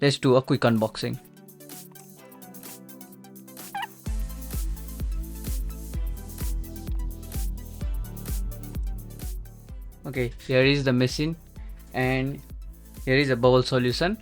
let's do a quick unboxing. Okay, here is the machine, and here is a bubble solution,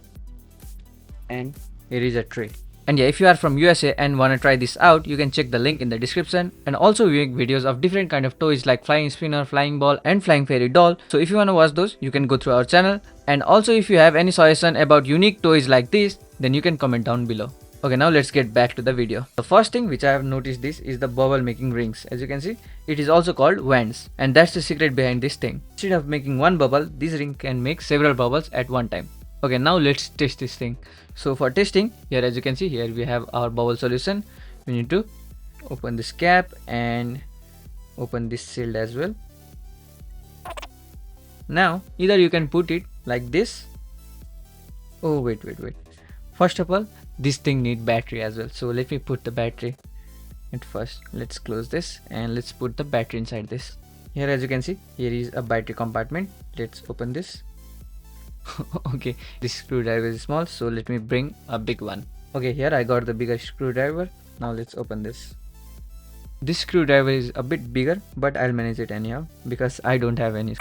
and here is a tray. And yeah, if you are from USA and wanna try this out, you can check the link in the description. And also we make videos of different kind of toys like flying spinner, flying ball and flying fairy doll. So if you wanna watch those, you can go through our channel. And also if you have any suggestion about unique toys like this, then you can comment down below. Okay, now let's get back to the video. The first thing which I have noticed this is the bubble making rings. As you can see, it is also called wands, and that's the secret behind this thing. Instead of making one bubble, this ring can make several bubbles at one time. Okay, now let's test this thing. So for testing, here as you can see, here we have our bubble solution. We need to open this cap and open this shield as well. Now either you can put it like this. Oh wait. First of all, this thing need battery as well, so let me put the battery at first. Let's close this and let's put the battery inside this. Here as you can see, here is a battery compartment. Let's open this. Okay, this screwdriver is small, so let me bring a big one. Okay, here I got the bigger screwdriver. Now let's open this. This screwdriver is a bit bigger, but I'll manage it anyhow because I don't have any.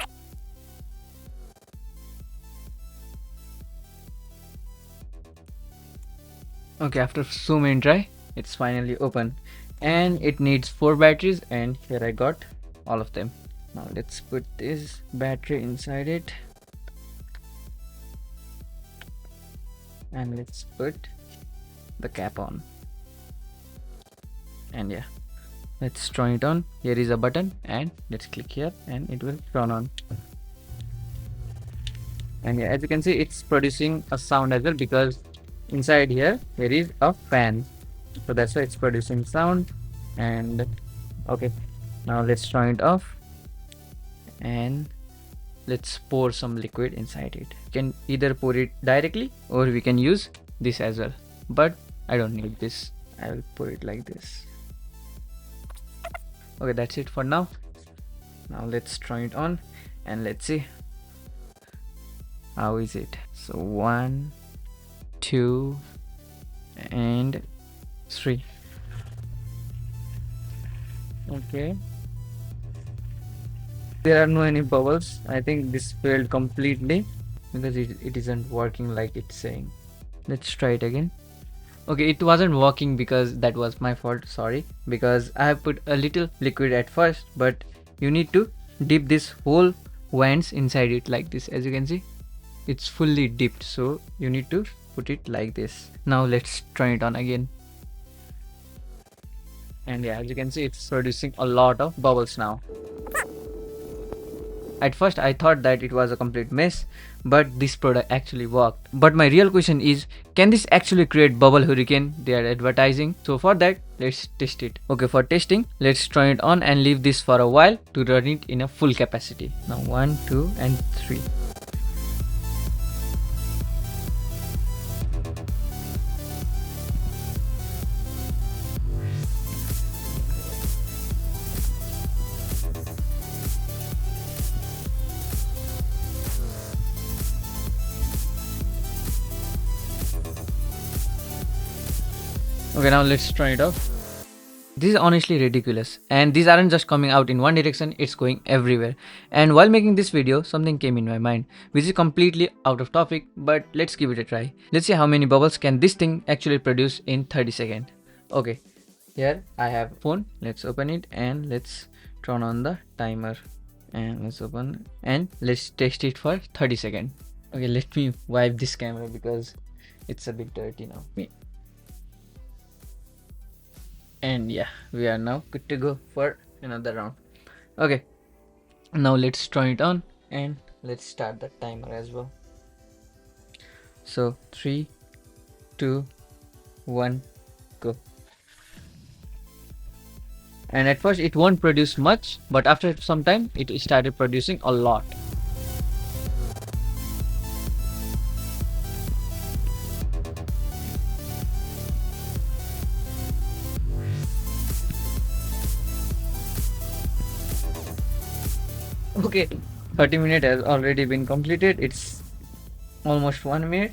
Okay, after so many try, it's finally open, and it needs 4 batteries, and here I got all of them. Now let's put this battery inside it, and let's put the cap on, and yeah, let's turn it on. Here is a button, and let's click here and it will turn on. And yeah, as you can see, it's producing a sound as well because inside here there is a fan, so that's why it's producing sound. And okay, now let's turn it off and let's pour some liquid inside it. You can either pour it directly or we can use this as well, but I don't need this. I will pour it like this. Okay, that's it for now. Now let's turn it on and let's see how is it. So 1, 2 and 3. Okay, there are no any bubbles. I think this failed completely because it isn't working like it's saying. Let's try it again. Okay, it wasn't working because that was my fault, sorry, because I have put a little liquid at first, but you need to dip this whole wands inside it like this. As you can see, it's fully dipped, so you need to put it like this. Now let's turn it on again, and yeah, as you can see, it's producing a lot of bubbles now. At first I thought that it was a complete mess, but this product actually worked. But my real question is, can this actually create bubble hurricane they are advertising? So for that, let's test it. Okay, for testing, let's turn it on and leave this for a while to run it in a full capacity. Now 1, 2 and 3. Okay, now let's turn it off. This is honestly ridiculous, and these aren't just coming out in one direction, it's going everywhere. And while making this video, something came in my mind, which is completely out of topic, but let's give it a try. Let's see how many bubbles can this thing actually produce in 30 seconds. Okay, here I have phone. Let's open it and let's turn on the timer, and let's open and let's test it for 30 seconds. Okay, let me wipe this camera because it's a bit dirty now. And yeah, we are now good to go for another round. Okay, now let's turn it on and let's start the timer as well. So 3, 2, 1, go. And at first it won't produce much, but after some time it started producing a lot. Okay, 30 minutes has already been completed. It's almost 1 minute,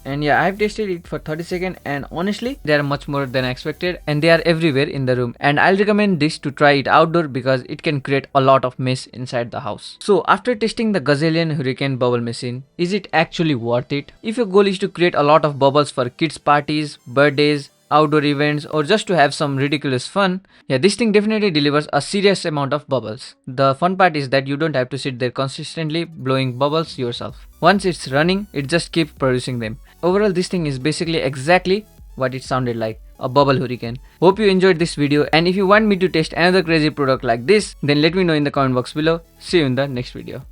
And yeah, I've tested it for 30 seconds and honestly they are much more than I expected and they are everywhere in the room, and I'll recommend this to try it outdoor because it can create a lot of mess inside the house. So after testing the Gazillion Hurricane Bubble Machine, is it actually worth it? If your goal is to create a lot of bubbles for kids parties, birthdays, outdoor events, or just to have some ridiculous fun, yeah, this thing definitely delivers a serious amount of bubbles. The fun part is that you don't have to sit there consistently blowing bubbles yourself. Once it's running, it just keeps producing them. Overall, this thing is basically exactly what it sounded like, a bubble hurricane. Hope you enjoyed this video, and if you want me to test another crazy product like this, then let me know in the comment box below. See you in the next video.